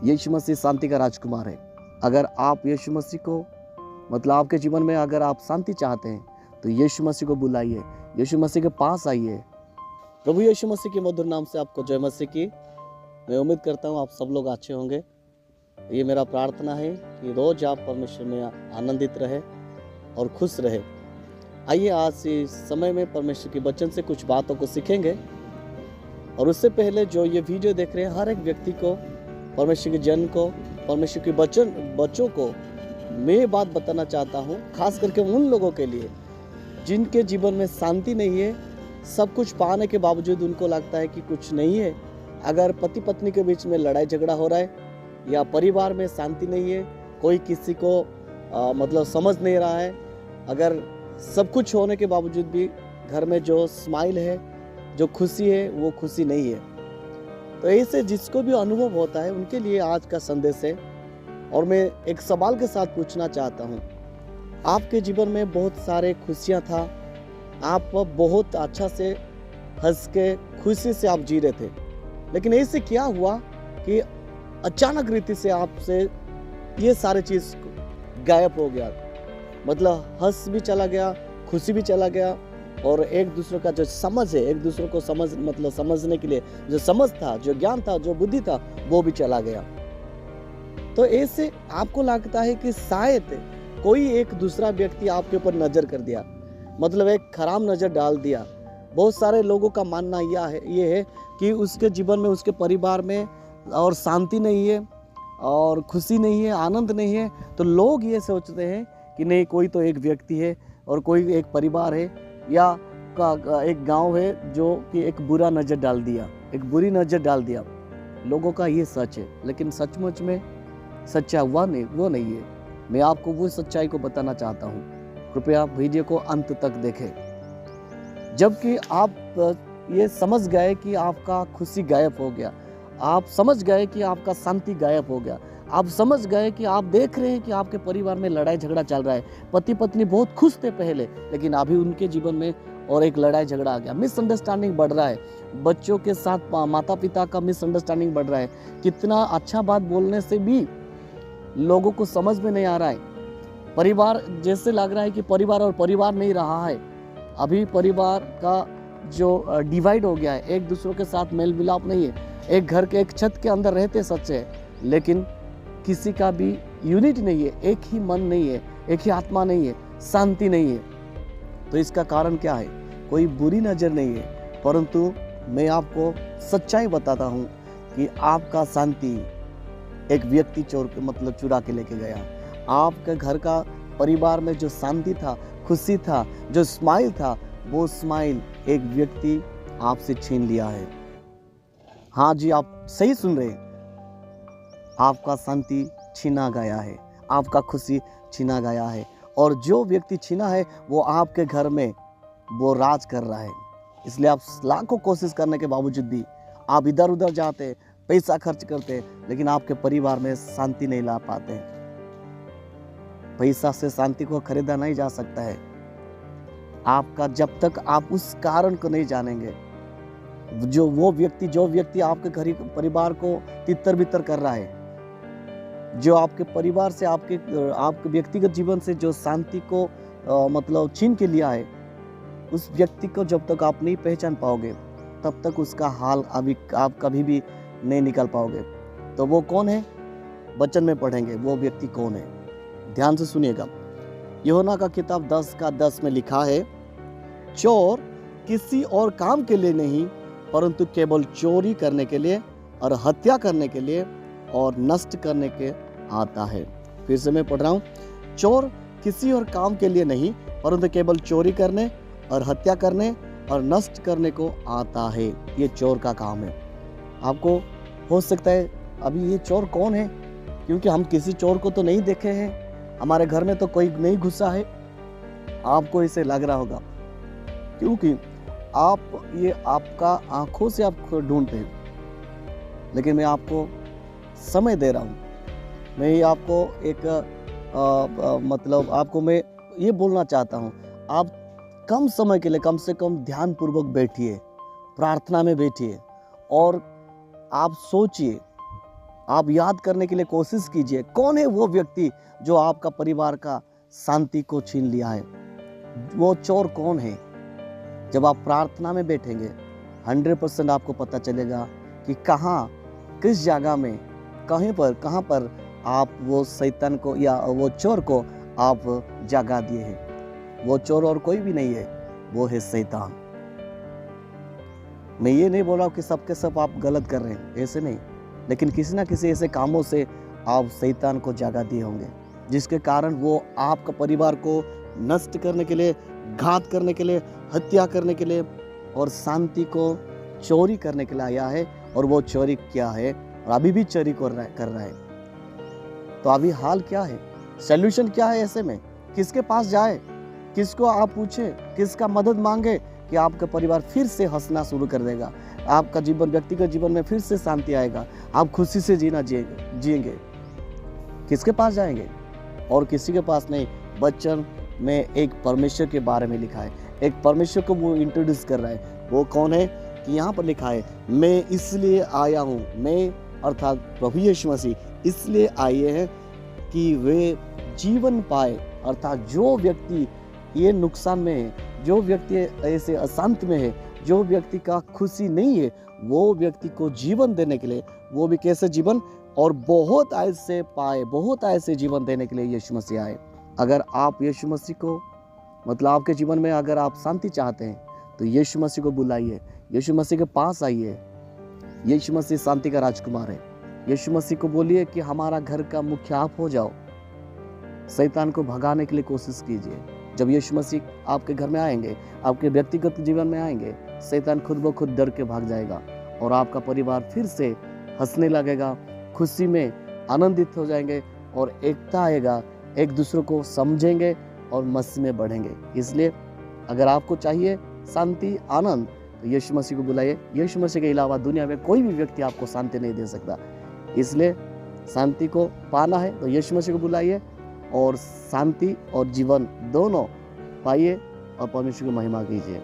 यीशु मसीह शांति का राजकुमार है। अगर आप यीशु मसीह को मतलब आपके जीवन में अगर आप शांति चाहते हैं तो यीशु मसीह को बुलाइए, यीशु मसीह के पास आइए। प्रभु यीशु मसीह के मधुर नाम से आपको जय मसीह की। मैं उम्मीद करता हूँ आप सब लोग अच्छे होंगे। ये मेरा प्रार्थना है कि रोज आप परमेश्वर में आनंदित रहे और खुश रहे। आइए आज इस समय में परमेश्वर के वचन से कुछ बातों को सीखेंगे। और उससे पहले जो ये वीडियो देख रहे हैं हर एक व्यक्ति को, परमेश्वर के जन को, परमेश्वर के बच्चों को मैं ये बात बताना चाहता हूँ, खास करके उन लोगों के लिए जिनके जीवन में शांति नहीं है। सब कुछ पाने के बावजूद उनको लगता है कि कुछ नहीं है। अगर पति पत्नी के बीच में लड़ाई झगड़ा हो रहा है या परिवार में शांति नहीं है, कोई किसी को मतलब समझ नहीं रहा है, अगर सब कुछ होने के बावजूद भी घर में जो स्माइल है, जो खुशी है, वो खुशी नहीं है, तो ऐसे जिसको भी अनुभव होता है उनके लिए आज का संदेश है। और मैं एक सवाल के साथ पूछना चाहता हूँ, आपके जीवन में बहुत सारे खुशियाँ था, आप बहुत अच्छा से हंस के खुशी से आप जी रहे थे, लेकिन ऐसे क्या हुआ कि अचानक रीति से आपसे ये सारे चीज़ गायब हो गया। मतलब हंस भी चला गया, खुशी भी चला गया, और एक दूसरे का जो समझ है, एक दूसरे को समझने के लिए जो समझ था, जो ज्ञान था, जो बुद्धि था, वो भी चला गया। तो ऐसे आपको लगता है कि शायद कोई एक दूसरा व्यक्ति आपके ऊपर नजर कर दिया, मतलब एक खराब नजर डाल दिया। बहुत सारे लोगों का मानना ये है कि उसके जीवन में, उसके परिवार में और शांति नहीं है और खुशी नहीं है, आनंद नहीं है। तो लोग ये सोचते हैं कि नहीं, कोई तो एक व्यक्ति है और कोई एक परिवार है या एक गांव है जो कि एक बुरा नज़र डाल दिया, एक बुरी नज़र डाल दिया। लोगों का ये सच है, लेकिन सचमुच में सच्चा वो नहीं है। मैं आपको वो सच्चाई को बताना चाहता हूँ। कृपया वीडियो को अंत तक देखें। जबकि आप ये समझ गए कि आपका खुशी गायब हो गया, आप समझ गए कि आपका शांति गायब हो गया, आप समझ गए कि आप देख रहे हैं कि आपके परिवार में लड़ाई झगड़ा चल रहा है, पति पत्नी बहुत खुश थे पहले, लेकिन अभी उनके जीवन में और एक लड़ाई झगड़ा आ गया, मिसअंडरस्टैंडिंग बढ़ रहा है, बच्चों के साथ माता पिता का मिसअंडरस्टैंडिंग बढ़ रहा है। कितना अच्छा बात बोलने से भी लोगों को समझ में नहीं आ रहा है। परिवार जैसे लग रहा है कि परिवार और परिवार नहीं रहा है। अभी परिवार का जो डिवाइड हो गया है, एक दूसरों के साथ मेल मिलाप नहीं है। एक घर के एक छत के अंदर रहते सच है, लेकिन किसी का भी यूनिटी नहीं है, एक ही मन नहीं है, एक ही आत्मा नहीं है, शांति नहीं है। तो इसका कारण क्या है? कोई बुरी नज़र नहीं है, परंतु मैं आपको सच्चाई बताता हूँ कि आपका शांति एक व्यक्ति चुरा के लेके गया। आपके घर का परिवार में जो शांति था, खुशी था, जो स्माइल था, वो स्माइल एक व्यक्ति आपसे छीन लिया है। हाँ जी, आप सही सुन रहे हैं, आपका शांति छीना गया है, आपका खुशी छीना गया है, और जो व्यक्ति छीना है वो आपके घर में वो राज कर रहा है। इसलिए आप लाखों कोशिश करने के बावजूद भी आप इधर उधर जाते, पैसा खर्च करते, लेकिन आपके परिवार में शांति नहीं ला पाते। पैसा से शांति को खरीदा नहीं जा सकता है आपका, जब तक आप उस कारण को नहीं जानेंगे। जो व्यक्ति आपके घर परिवार को तितर बितर कर रहा है, जो आपके परिवार से, आपके व्यक्तिगत जीवन से जो शांति को मतलब छीन के लिया है, उस व्यक्ति को जब तक आप नहीं पहचान पाओगे तब तक उसका हाल अभी आप कभी भी नहीं निकाल पाओगे। तो वो कौन है? वचन में पढ़ेंगे वो व्यक्ति कौन है। ध्यान से सुनिएगा। यूहन्ना का किताब 10:10 में लिखा है, चोर किसी और काम के लिए नहीं परंतु केवल चोरी करने के लिए और हत्या करने के लिए और नष्ट करने के आता है। फिर से मैं पढ़ रहा हूँ, चोर किसी और काम के लिए नहीं परंतु केवल चोरी करने और हत्या करने और नष्ट करने को आता है। ये चोर का काम है। आपको हो सकता है अभी ये चोर कौन है, क्योंकि हम किसी चोर को तो नहीं देखे हैं, हमारे घर में तो कोई नहीं घुसा है। आपको इसे लग रहा होगा क्योंकि आपका आंखों से आप ढूंढते हैं, लेकिन मैं आपको समय दे रहा हूँ। मैं ये आपको एक आपको मैं ये बोलना चाहता हूँ, आप कम समय के लिए कम से कम ध्यान पूर्वक बैठिए, प्रार्थना में बैठिए और आप सोचिए, आप याद करने के लिए कोशिश कीजिए, कौन है वो व्यक्ति जो आपका परिवार का शांति को छीन लिया है? वो चोर कौन है? जब आप प्रार्थना में बैठेंगे 100% आपको पता चलेगा कि कहाँ, किस जगह में, कहाँ पर आप वो शैतान को या वो चोर को आप जगा दिए हैं। वो चोर और कोई भी नहीं है, वो है शैतान। मैं ये नहीं बोल रहा हूँ कि सबके सब आप गलत कर रहे हैं, ऐसे नहीं, लेकिन किसी ना किसी ऐसे कामों से आप शैतान को जगा दिए होंगे, जिसके कारण वो आपका परिवार को नष्ट करने के लिए, घात करने के लिए, हत्या करने के लिए और शांति को चोरी करने के लिए आया है। और वो चोरी क्या है और अभी भी चोरी कर रहा है। तो अभी हाल क्या है, सॉल्यूशन क्या है? ऐसे में किसके पास जाए, किसको आप पूछे, किसका मदद मांगे कि आपका परिवार फिर से हंसना शुरू कर देगा, आपका जीवन, व्यक्तिगत जीवन में फिर से शांति आएगा, आप खुशी से जीना जिएंगे? किसके पास जाएंगे? और किसी के पास नहीं। वचन में एक परमेश्वर के बारे में लिखा है, एक परमेश्वर को वो इंट्रोड्यूस कर रहा है। वो कौन है कि यहाँ पर लिखा है, मैं इसलिए आया हूँ, मैं अर्थात प्रभु यीशु मसीह इसलिए आए हैं कि वे जीवन पाए। अर्थात जो व्यक्ति ये नुकसान में है, जो व्यक्ति ऐसे अशांत में है, जो व्यक्ति का खुशी नहीं है, वो व्यक्ति को जीवन देने के लिए, वो भी कैसे जीवन, और बहुत ऐसे पाए, बहुत ऐसे जीवन देने के लिए यीशु मसीह आए। अगर आप यीशु मसीह को, मतलब आपके जीवन में अगर आप शांति चाहते हैं तो यीशु मसीह को बुलाइए, यीशु मसीह के पास आइए। यीशु मसीह शांति का राजकुमार है। यीशु मसीह को बोलिए कि हमारा घर का मुखिया आप हो जाओ। शैतान को भगाने के लिए कोशिश कीजिए। जब यीशु मसीह आपके घर में आएंगे, आपके व्यक्तिगत जीवन में आएंगे, शैतान खुद ब खुद डर के भाग जाएगा और आपका परिवार फिर से हंसने लगेगा, खुशी में आनंदित हो जाएंगे और एकता आएगा, एक दूसरे को समझेंगे और मसीह में बढ़ेंगे। इसलिए अगर आपको चाहिए शांति, आनंद, तो यीशु मसीह को बुलाइए। यीशु मसीह के अलावा दुनिया में कोई भी व्यक्ति आपको शांति नहीं दे सकता। इसलिए शांति को पाना है तो यीशु मसीह को बुलाइए और शांति और जीवन दोनों पाइए और परमेश्वर की महिमा कीजिए।